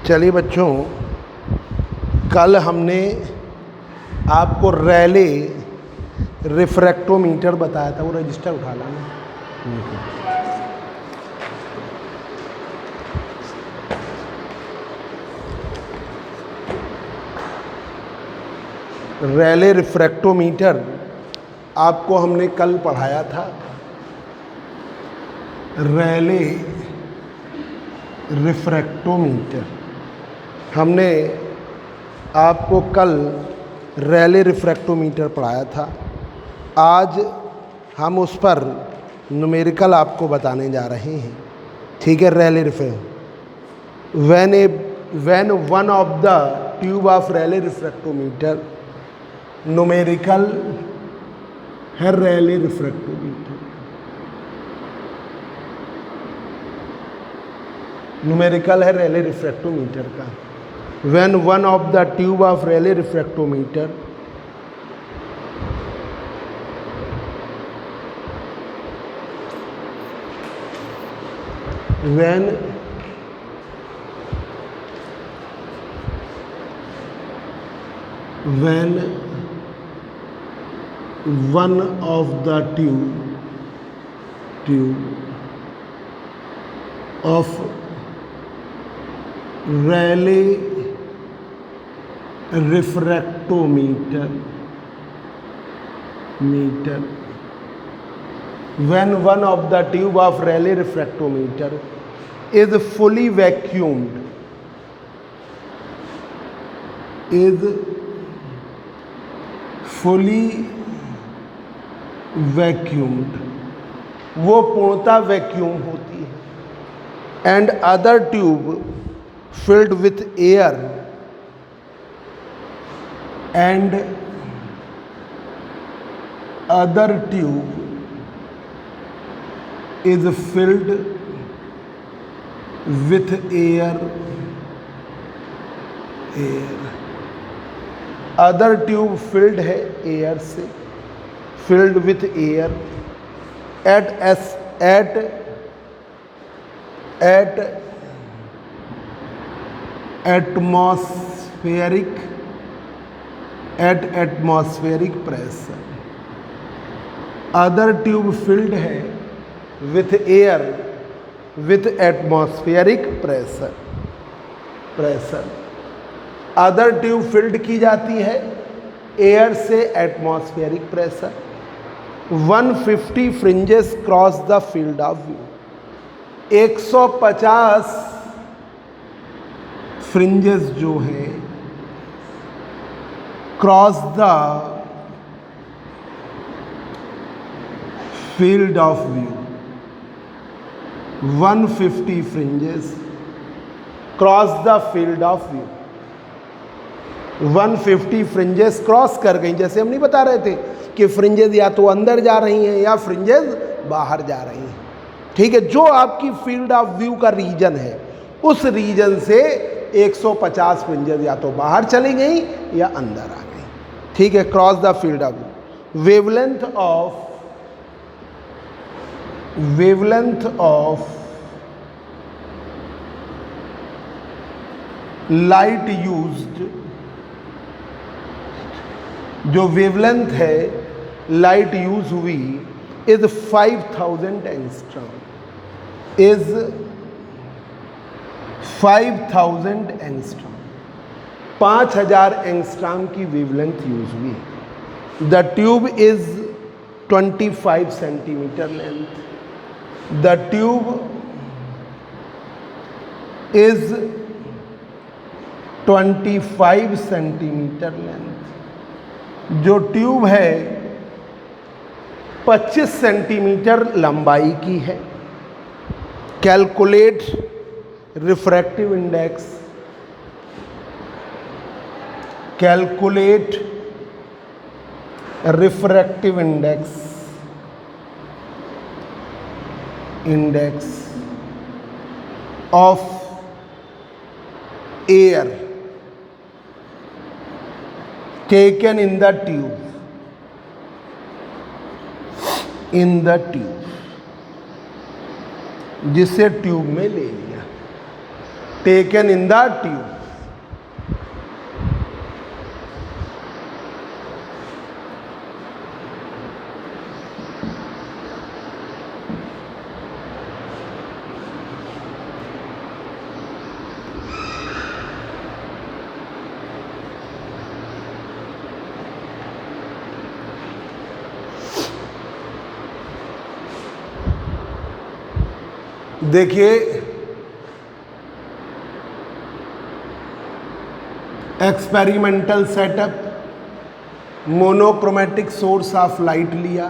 चलिए बच्चों, कल हमने आपको रैले रिफ्रैक्टोमीटर बताया था। वो रजिस्टर उठा लाना। रैले रिफ्रैक्टोमीटर आपको हमने कल पढ़ाया था। रैले रिफ्रैक्टोमीटर हमने आपको कल रैले रिफ्रैक्टोमीटर पढ़ाया था। आज हम उस पर न्यूमेरिकल आपको बताने जा रहे हैं। ठीक है। Rayleigh when one of the tube of Rayleigh refractometer, numerical है रैले रिफ्रैक्टोमीटर। न्यूमेरिकल है रैले रिफ्रैक्टोमीटर का। When one of the tube of Rayleigh refractometer when one of the tube of Rayleigh refractometer when one of the tube of Rayleigh refractometer is fully vacuumed, वो पूर्णतः vacuum होती है। And other tube filled with air and other tube is filled with air other tube filled है air से, filled with air at atmospheric pressure. Other tube filled है with air with atmospheric pressure. Other tube filled की जाती है air से atmospheric pressure. 150 fringes cross the field of view. 150 fringes जो है cross the field of view. 150 fringes cross the field of view. 150 fringes cross कर गई। जैसे हम नहीं बता रहे थे कि फ्रिंजेस या तो अंदर जा रही हैं या फ्रिंजेस बाहर जा रही हैं। ठीक है। जो आपकी फील्ड ऑफ व्यू का रीजन है, उस रीजन से 150 फ्रिंजेस या तो बाहर चली गई या अंदर आ गई। ठीक है। Cross the field of view. Wavelength of light used, जो वेवलेंथ है लाइट यूज हुई इज 5000 एंगस्ट्रॉम। 5000 एंगस्ट्रॉम, 5000 एंगस्ट्रॉम की वेवलेंथ यूज हुई। The tube is 25 centimetre length. The tube is 25 centimetre length. जो ट्यूब है 25 सेंटीमीटर लंबाई की है। Calculate refractive index. Calculate refractive index of air taken in the tube, जिसे tube में ले लिया। Taken in the tube. देखिए experimental setup, monochromatic source of light लिया,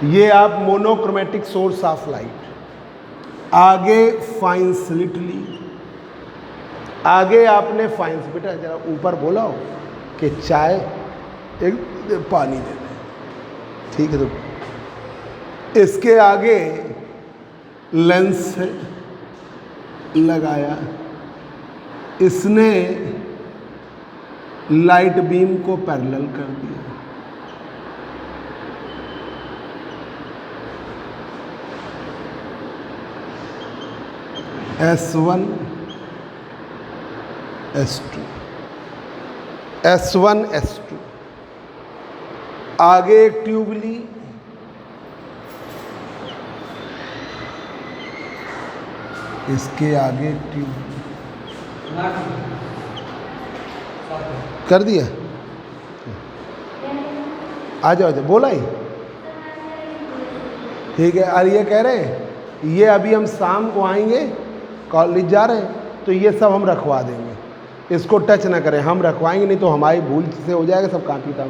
ये आप मोनोक्रोमेटिक सोर्स ऑफ लाइट, आगे फाइन स्लिट ली, आगे आपने फाइन, बेटा जरा ऊपर बोला हो कि चाय एक पानी दे दें, ठीक है। तो इसके आगे लेंस लगाया, इसने लाइट बीम को पैरेलल कर दिया, S1 S2 S1 S2, आगे एक ट्यूब ली, इसके आगे ट्यूब कर दिया, आ जाओ बोला ही, ठीक है। और ये कह रहे हैं ये अभी हम शाम को आएंगे, कॉलेज जा रहे हैं, तो ये सब हम रखवा देंगे, इसको टच ना करें, हम रखवाएंगे नहीं तो हमारी भूल से हो जाएगा सब कापी का।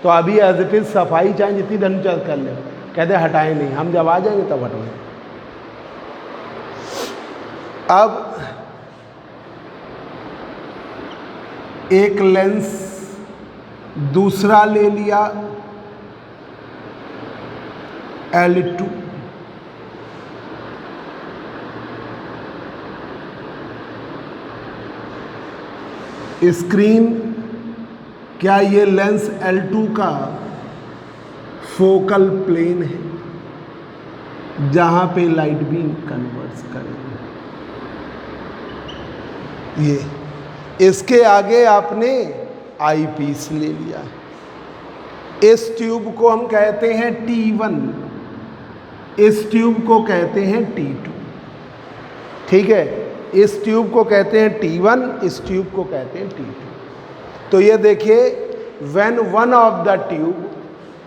तो अभी एज इट इज़ सफाई चाहे जितनी धन कर ले, कहते हटाएं नहीं, हम जब आ जाएंगे तब हटवाएं। अब एक लेंस दूसरा ले लिया L2, स्क्रीन, क्या ये लेंस L2 का फोकल प्लेन है जहां पे लाइट बीम कन्वर्स करेंगे। ये इसके आगे आपने आई पीस ले लिया, इस ट्यूब को हम कहते हैं T1, इस ट्यूब को कहते हैं T2, ठीक है। इस ट्यूब को कहते हैं T1, इस ट्यूब को कहते हैं T2। तो ये देखिए, when one of the tube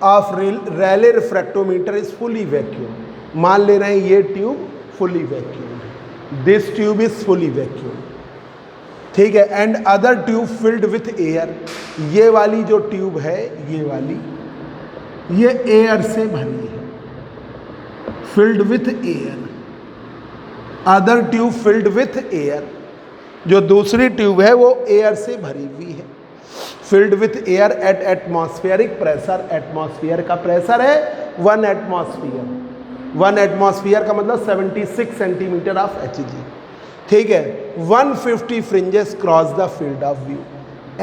of Rayleigh refractometer is fully vacuum, मान ले रहे हैं ये ट्यूब फुली वैक्यूम है, this tube is fully vacuum, ठीक है। And other tube filled with air, ये वाली जो ट्यूब है ये वाली, ये एयर से भरी है, field with air, other tube filled with air, जो दूसरी ट्यूब है वो एयर से भरी हुई है, field with air at atmospheric pressure, atmosphere का प्रेशर है 1 एटमॉस्फेयर, 1 एटमॉस्फेयर का मतलब 76 सेंटीमीटर ऑफ Hg, ठीक है। 150 fringes cross the field of view,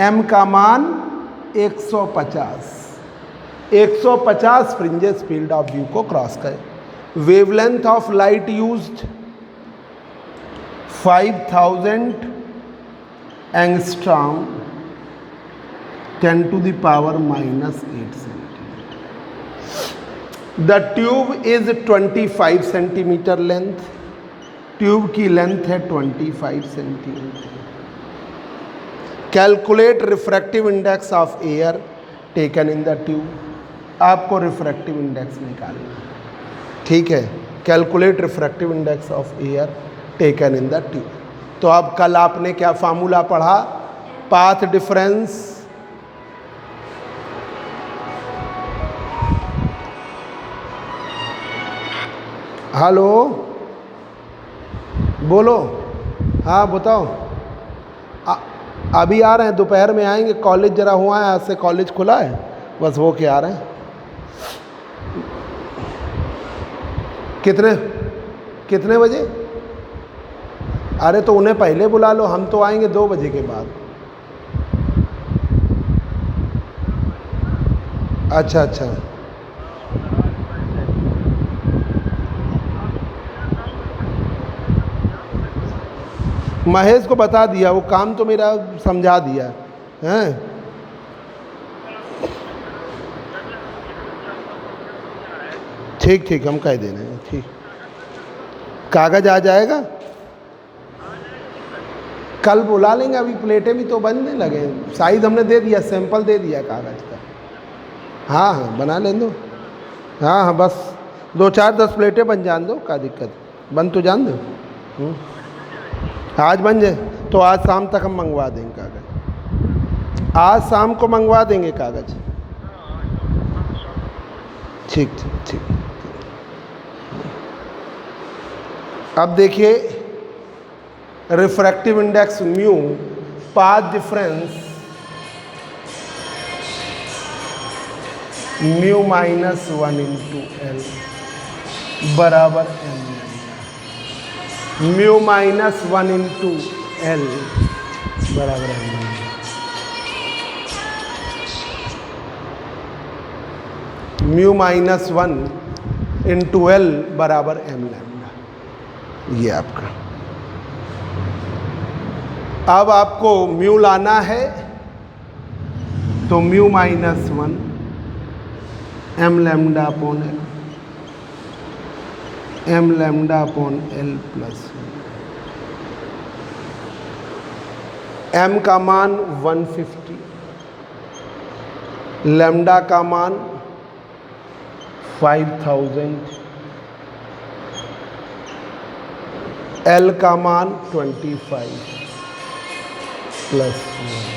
m का मान 150, 150 फ्रिंजेस फील्ड ऑफ व्यू को क्रॉस करें। Wavelength of light used 5000 angstrom 10 to the power -8 centimeter. The tube is 25 centimetre length, tube की length है 25 centimetre. Calculate refractive index of air taken in the tube, आपको refractive index निकालना है, ठीक है। Calculate refractive index of air taken in the tube. तो अब कल आपने क्या फार्मूला पढ़ा, पाथ डिफरेंस हेलो बोलो, हाँ बताओ, अभी आ रहे हैं, दोपहर में आएंगे, कॉलेज जरा हुआ है, आज से कॉलेज खुला है, बस वो के आ रहे हैं। कितने बजे? अरे तो उन्हें पहले बुला लो, हम तो आएंगे 2 बजे के बाद। अच्छा अच्छा, महेश को बता दिया, वो काम तो मेरा समझा दिया हैं। ठीक ठीक, हम कह दे रहे हैं। ठीक, कागज़ आ जाएगा, कल बुला लेंगे। अभी प्लेटें भी तो बनने लगे, साइज़ हमने दे दिया, सैंपल दे दिया कागज़ का। हाँ हाँ बना लें दो। हाँ हाँ बस 2-4-10 प्लेटें बन जान दो, क्या दिक्कत, बन तो जान दो। आज बन जाए तो आज शाम तक हम मंगवा देंगे कागज़, आज शाम को मंगवा देंगे कागज़। ठीक ठीक ठीक। अब देखिए refractive index mu, path difference mu minus 1 into L बराबर M, mu minus 1 into L बराबर M, mu minus 1 into L बराबर एम लैम्डा। ये आपका। अब आपको म्यू लाना है तो mu minus 1 M lambda upon L, M lambda upon L plus M का मान 150, लैम्डा का मान 5000, एल का मान 25 प्लस 1।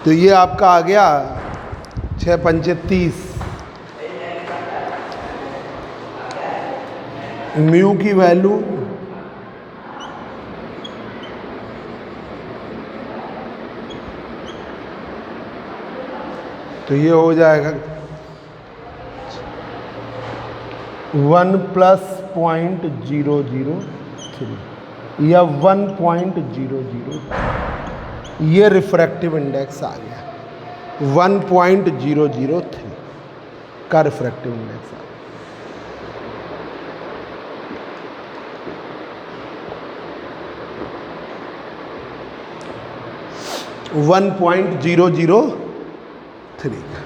तो ये आपका आ गया 6×5 = 30। म्यू की वैल्यू तो ये हो जाएगा 1 + 0.003 या 1.003। ये रिफ्रैक्टिव इंडेक्स आ गया 1.003 का रिफ्रैक्टिव इंडेक्स आ गया। 1.003 का।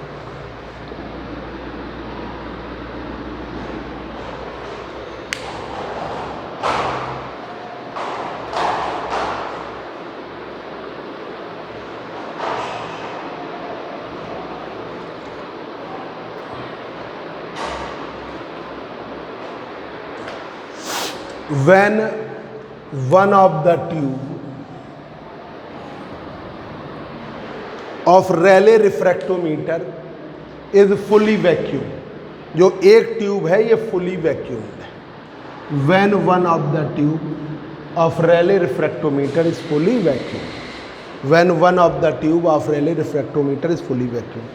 When one of the tube of Rayleigh refractometer is fully vacuum, जो एक ट्यूब है ये fully vacuumed है। When one of the tube of Rayleigh refractometer is fully vacuumed, when one of the tube of Rayleigh refractometer is fully vacuumed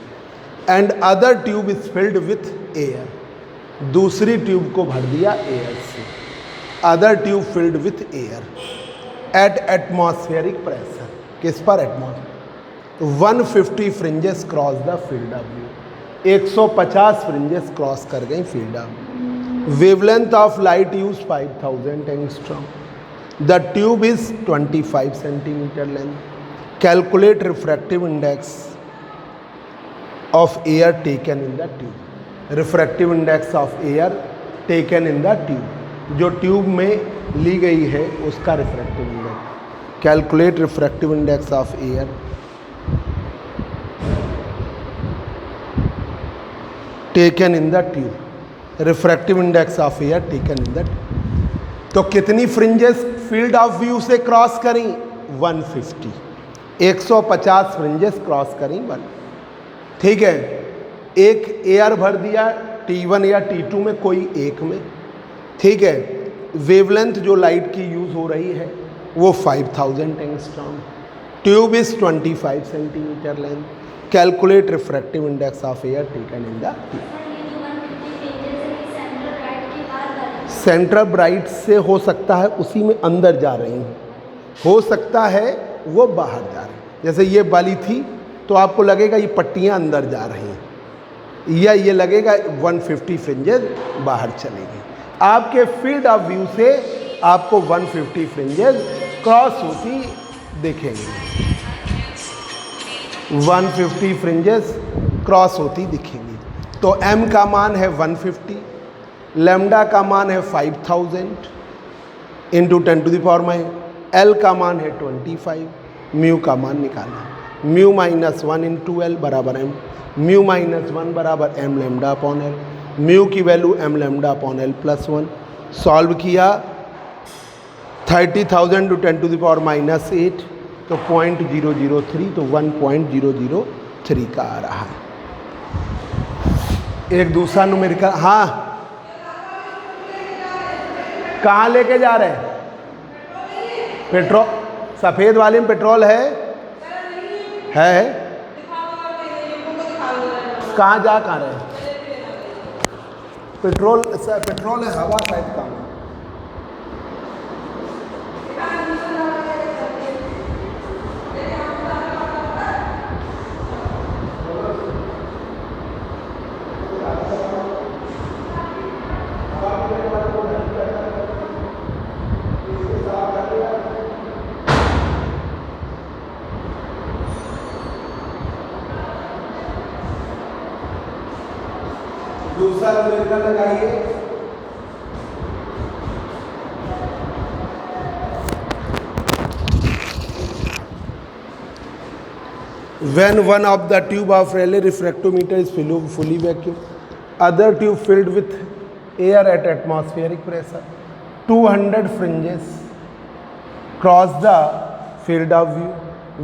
and other tube is filled with air, दूसरी tube को भर दिया air से, other tube filled with air at atmospheric pressure, किस पर, atmosphere. 150 fringes cross the field of view, 150 fringes cross कर गई field of view. Wavelength of light use 5000 angstrom, the tube is 25 centimetre length. Calculate refractive index of air taken in the tube, refractive index of air taken in the tube, जो tube में ली गई है उसका refractive index. Calculate refractive index of air taken in the tube, refractive index of air taken in the tube. तो कितनी fringes field of view से cross करी, 150, 150 fringes cross करी 1। ठीक है, एक एयर भर दिया T1 या T2 में, कोई एक में। ठीक है, वेवलेंथ जो लाइट की यूज़ हो रही है वो 5000 angstrom, tube is 25 centimetre length. Calculate refractive index of air taken in the central bright से हो सकता है उसी में अंदर जा रही हैं, हो सकता है वो बाहर जा रही हैं। जैसे ये वाली थी तो आपको लगेगा ये पट्टियाँ अंदर जा रही हैं, या ये लगेगा 150 फ्रिंजेस बाहर चलेगी। आपके फील्ड ऑफ व्यू से आपको 150 फ्रिंजेस क्रॉस होती दिखेंगी, 150 फ्रिंजेस क्रॉस होती दिखेंगी। तो m का मान है 150, लैम्डा का मान है 5000 इंटू 10⁻⁻, l का मान है 25, म्यू का मान निकालना, म्यू -1 इंटू एल बराबर m, म्यू -1 बराबर m lambda upon L, mu की value m lambda upon L +1। Solve किया 30,000 टू 10⁻⁻8 तो 0.003, तो 1.003 का आ रहा है। एक दूसरा न्यूमेरिकल, हाँ कहाँ लेके जा रहे हैं? पेट्रोल, सफ़ेद वाले में पेट्रोल है कहाँ जा कहाँ रहे हैं? पेट्रोल है, हवा शायद कम है। दूसरा न्यूमेरिकल लगाइए। When one of the tube of Rayleigh refractometer is fully vacuum, other tube filled with air at atmospheric pressure, 200 fringes cross the field of view.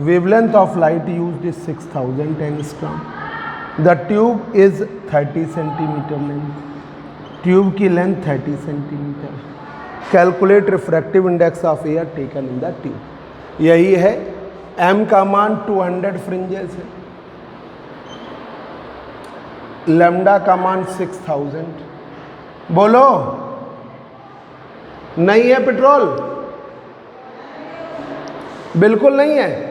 Wavelength of light used is 6000 angstrom. The tube is 30 centimetre length, tube की length 30 centimetre. Calculate refractive index of air taken in the tube. यही है, m का मान 200 fringes है, lambda का मान 6000। बोलो, नहीं है पेट्रोल? बिल्कुल नहीं है।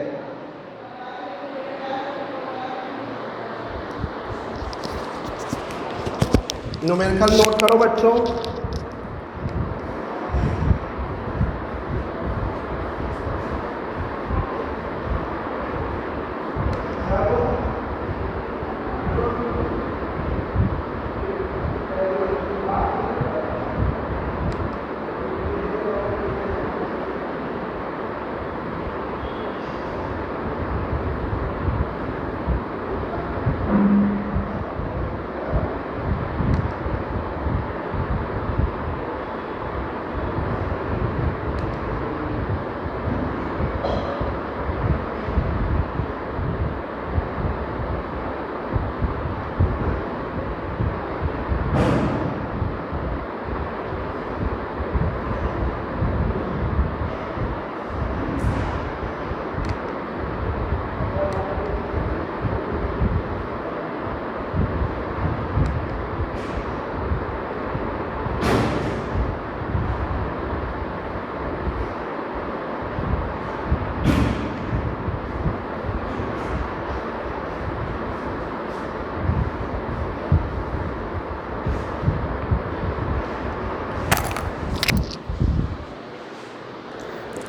न्यूमेरिकल नोट करो बच्चों।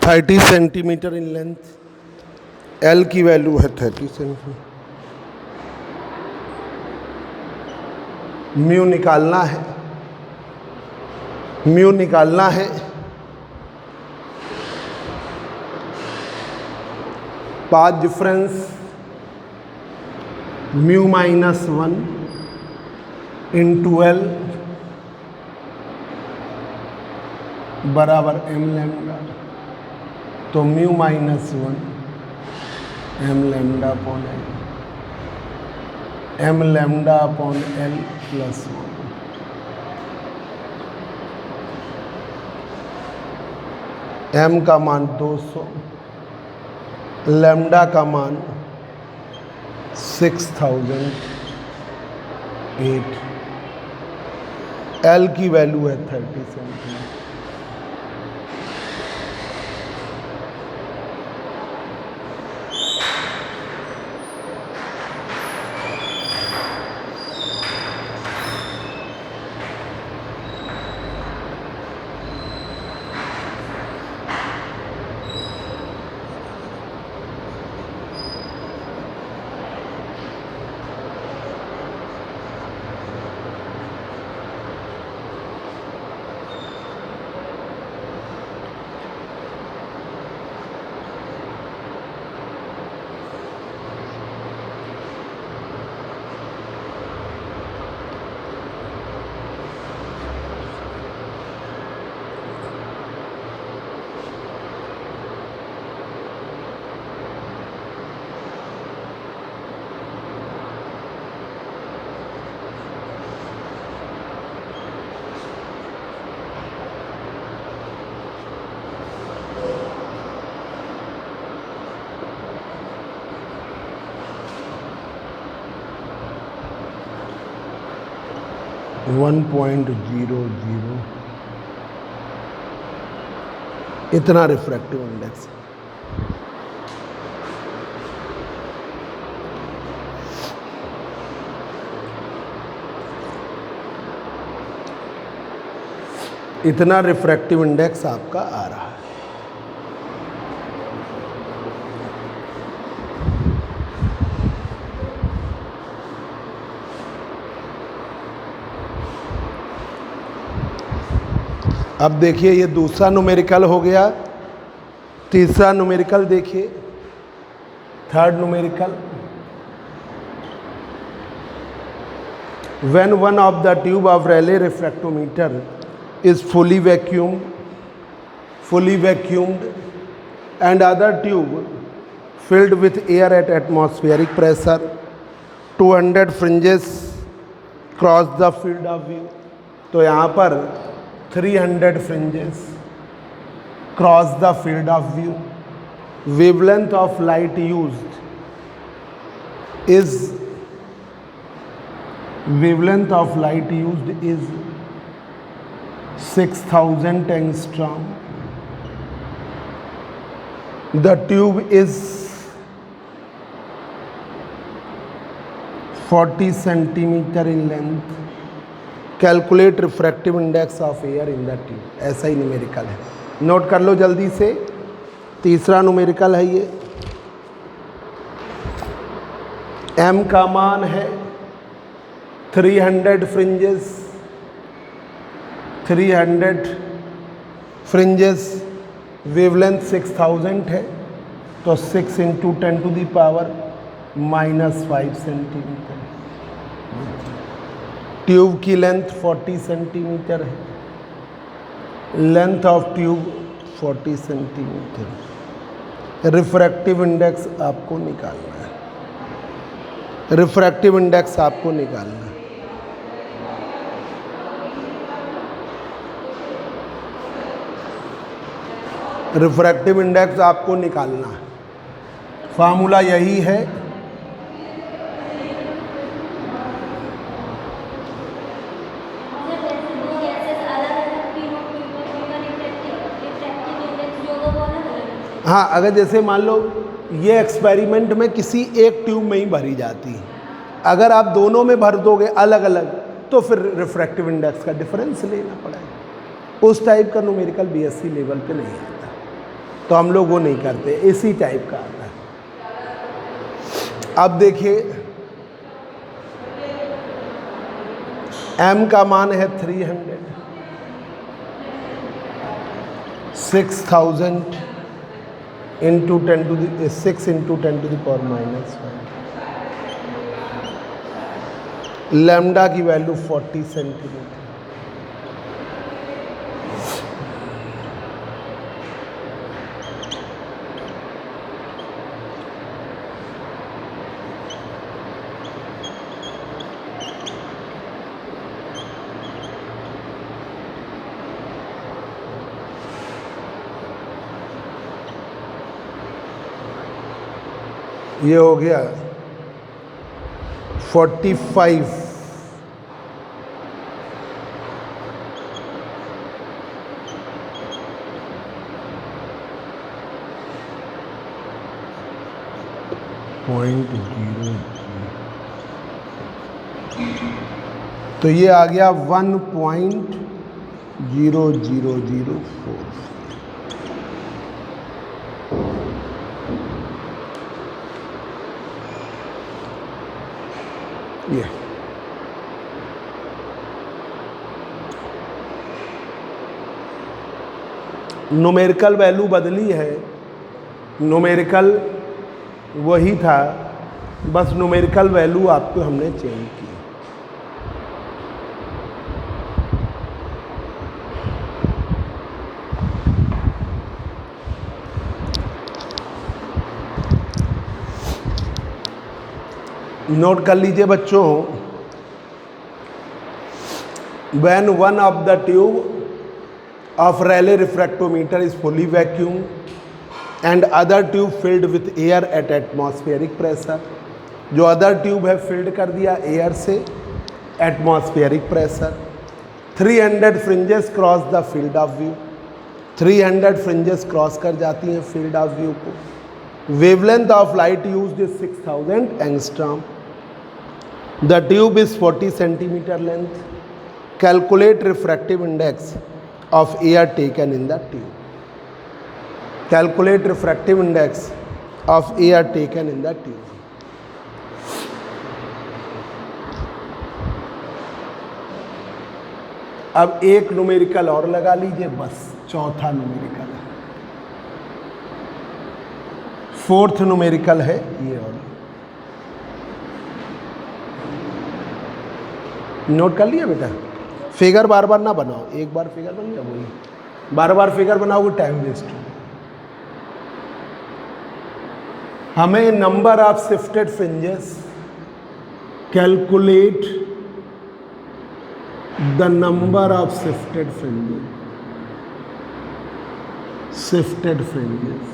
Thirty centimetre in length, L की वैल्यू है 30 सेंटीमीटर। म्यू निकालना है, म्यू निकालना है। Path difference mu -1 into L बराबर m लैम्डा, तो mu -1 m lambda upon L, m lambda upon L +1। m का मान 200, लैम्डा का मान 6008, एल की वैल्यू है 30 सेंटीमीटर। वन 1.00 इतना रिफ्रैक्टिव इंडेक्स। इतना रिफ्रैक्टिव इंडेक्स आपका आ रहा है। अब देखिए ये दूसरा न्यूमेरिकल हो गया। तीसरा न्यूमेरिकल देखिए, third numerical. When one of the tube of Rayleigh refractometer is fully vacuumed and other tube filled with air at atmospheric pressure, 200 fringes cross the field of view। तो यहाँ पर 300 fringes cross the field of view। Wavelength of light used is 6000 angstrom। The tube is 40 centimeter in length। Calculate refractive index of air in the tube। ऐसा ही numerical है, note कर लो जल्दी से। तीसरा numerical है ये। m का मान है 300 फ्रिंजेस, वेवलेंथ 6000 है, तो 6 × 10⁻⁻5 सेंटीमीटर। ट्यूब की लेंथ 40 सेंटीमीटर है। Length of tube 40 centimetre. Refractive index आपको निकालना है। रिफ्रैक्टिव इंडेक्स आपको निकालना है। रिफ्रैक्टिव इंडेक्स आपको निकालना है। फार्मूला यही है, हाँ। अगर जैसे मान लो ये एक्सपेरिमेंट में किसी एक ट्यूब में ही भरी जाती है, अगर आप दोनों में भर दोगे अलग अलग तो फिर रिफ्रैक्टिव इंडेक्स का डिफरेंस लेना पड़ेगा। उस टाइप का न्यूमेरिकल बीएससी लेवल पे नहीं आता, तो हम लोग वो नहीं करते, इसी टाइप का आता है। अब देखिए m का मान है 300, 6000 into 10 to the 6 into 10 to the power minus 5। Lambda की वैल्यू 40 सेंटीमीटर। ये हो गया 45 0.0, तो ये आ गया 1.0004। ये न्यूमेरिकल वैल्यू बदली है, न्यूमेरिकल वही था, बस न्यूमेरिकल वैल्यू आपको हमने चेंज की। नोट कर लीजिए बच्चों, when one of the tube of Rayleigh refractometer is fully vacuum and other tube filled with air at atmospheric pressure, जो अदर ट्यूब है फिल्ड कर दिया एयर से atmospheric pressure, 300 fringes cross the field of view, 300 fringes cross कर जाती हैं field of view को। Wavelength of light used is 6000 angstrom. The tube is 40 centimetre length. Calculate refractive index of air taken in the tube. Calculate refractive index of air taken in the tube. अब एक numerical और लगा लीजिए, बस चौथा numerical है, fourth numerical है ये। और नोट कर लिया बेटा, फिगर बार बार ना बनाओ, एक बार फिगर बन गया वही, बार बार फिगर बनाओगे टाइम वेस्ट हो। हमें number of shifted fringes, calculate the number of shifted fringes, shifted fringes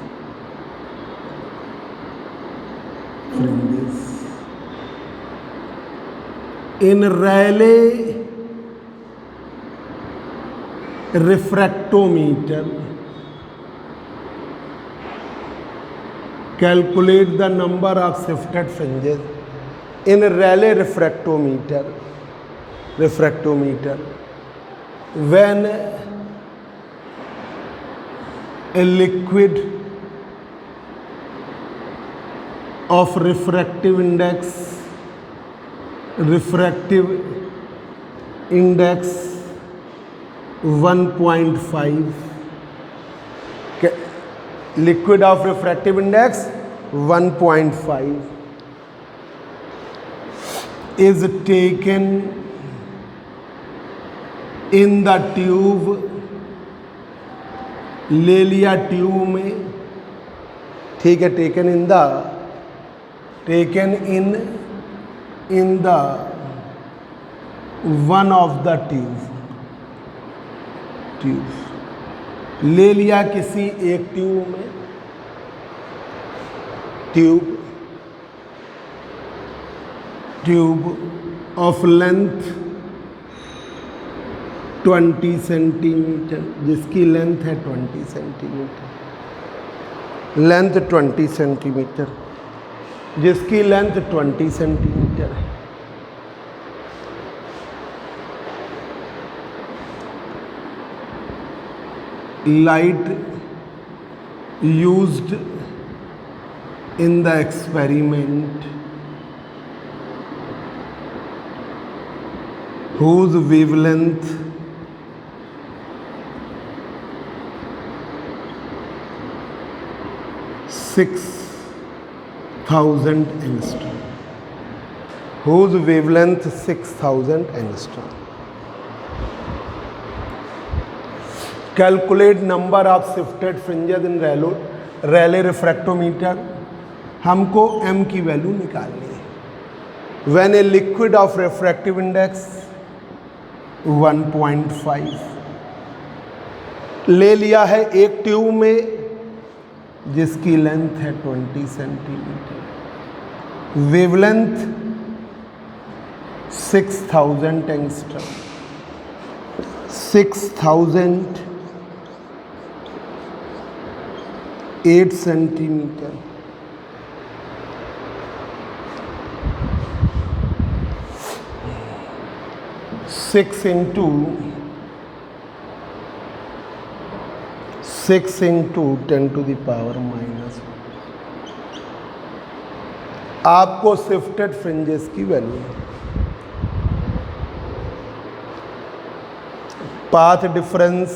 in Rayleigh refractometer. Calculate the number of shifted fringes in Rayleigh refractometer when a liquid of refractive index 1.5, liquid of refractive index 1.5 is taken in the tube, ले लिया tube में, ठीक है, taken in the one of the tube, ले लिया किसी एक tube में, ट्यूब ऑफ लेंथ 20 सेंटीमीटर, जिसकी लेंथ है 20 सेंटीमीटर, लेंथ 20 सेंटीमीटर, जिसकी लेंथ 20 सेंटीमीटर है। Light used in the experiment whose wavelength (6,000 angstrom), whose wavelength 6,000 angstrom. Calculate number of shifted fringes in Rayleigh refractometer. हमको m की value निकालनी है। When a liquid of refractive index 1.5 ले लिया है एक ट्यूब में जिसकी लेंथ है 20 centimetre, wavelength 6,000 angstrom, 6,008 centimetre, 6 into 10 to the power minus। आपको शिफ्टेड फ्रिंजेस की value, path difference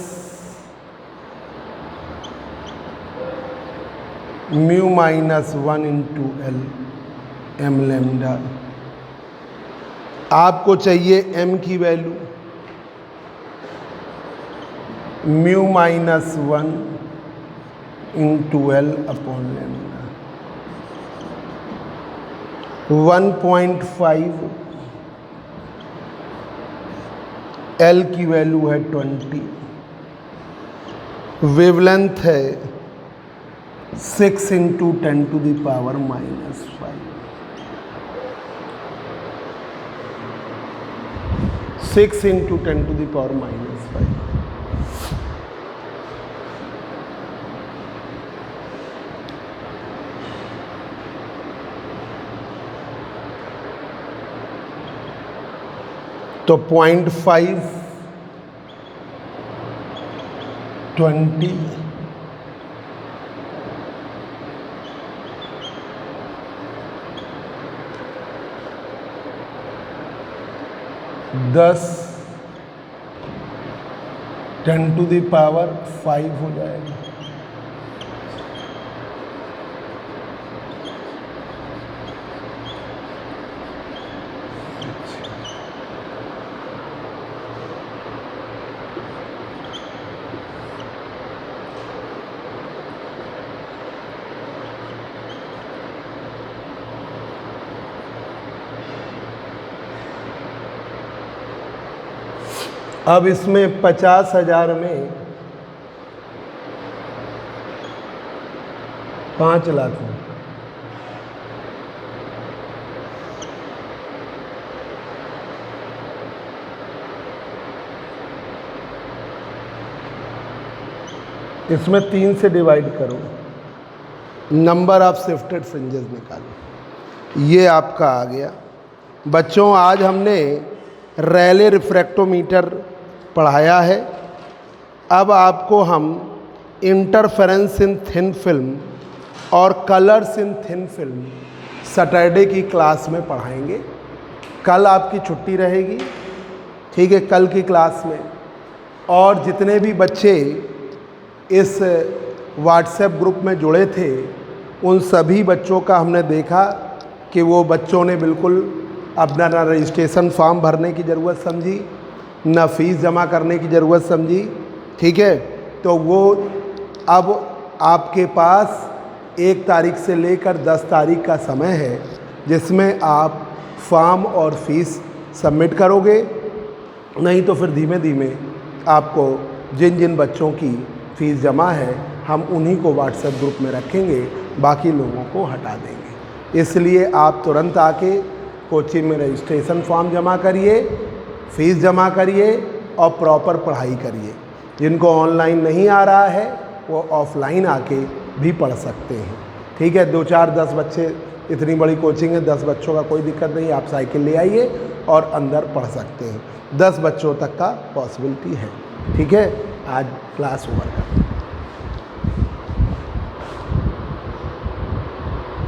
mu minus 1 into L M lambda. आपको चाहिए m की value, mu minus 1 into L upon lambda. 1.5, L की value है 20, wavelength है 6 into 10 to the power minus 5, 6 into 10 to the power minus 5। तो 0.5, 20, 10, 10 to the power 5 हो जाएगा। अब इसमें 50,000 में 5 लाख में इसमें 3 से डिवाइड करो, नंबर ऑफ शिफ्टेड फ्रिंजेस निकालो। ये आपका आ गया। बच्चों, आज हमने रैले रिफ्रैक्टोमीटर पढ़ाया है। अब आपको हम इंटरफेरेंस इन थिन फिल्म और कलर्स इन थिन फिल्म सैटरडे की क्लास में पढ़ाएंगे। कल आपकी छुट्टी रहेगी, ठीक है, कल की क्लास में। और जितने भी बच्चे इस व्हाट्सएप ग्रुप में जुड़े थे, उन सभी बच्चों का हमने देखा कि वो बच्चों ने बिल्कुल अपना ना रजिस्ट्रेशन फॉर्म भरने की ज़रूरत समझी, ना फीस जमा करने की ज़रूरत समझी, ठीक है। तो वो अब आपके पास 1 तारीख से लेकर 10 तारीख का समय है, जिसमें आप फॉर्म और फीस सबमिट करोगे। नहीं तो फिर धीमे धीमे आपको जिन जिन बच्चों की फ़ीस जमा है, हम उन्हीं को व्हाट्सएप ग्रुप में रखेंगे, बाकी लोगों को हटा देंगे। इसलिए आप तुरंत आके कोचिंग में रजिस्ट्रेशन फॉर्म जमा करिए, फ़ीस जमा करिए और प्रॉपर पढ़ाई करिए। जिनको ऑनलाइन नहीं आ रहा है वो ऑफलाइन आके भी पढ़ सकते हैं, ठीक है। 2, 4, 10 बच्चे, इतनी बड़ी कोचिंग है, 10 बच्चों का कोई दिक्कत नहीं, आप साइकिल ले आइए और अंदर पढ़ सकते हैं। 10 बच्चों तक का पॉसिबिलिटी है, ठीक है। आज क्लास ओवर।